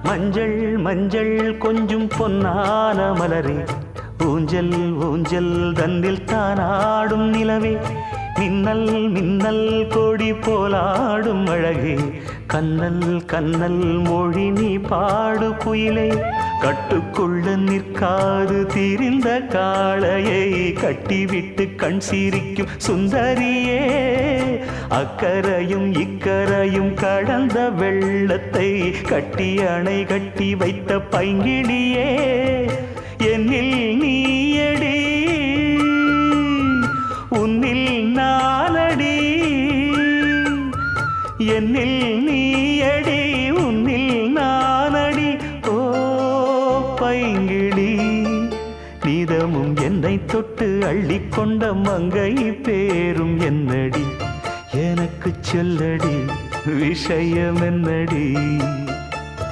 மஞ்சள் மஞ்சள் கொஞ்சம் பொன்னான மலரே, ஊஞ்சல் ஊஞ்சல் தன்னில் தானாடும் நிலவே, மின்னல் மின்னல் கொடி போலாடும் அழகே, கண்ணல் கண்ணல் மொழி நீ பாடு குயிலே, கட்டுக்குள்ள நிற்காது திரிந்த காளையை கட்டிவிட்டு கண் சிரிக்கும் சுந்தரியே, அக்கரையும் இக்கரையும் கடந்த வெள்ளத்தை கட்டி அணை கட்டி வைத்த பைங்கிளியே, என்னில் நீயடி உன்னில் நானடி, என்னில் நீயடி உன்னில் நானடி. ஓ பைங்கிளி, நீதமும் என்னை தொட்டு அள்ளிக்கொண்ட மங்கை பேரும் என்னடி, எனக்கு சொல்லடி விஷயம் என்னடி.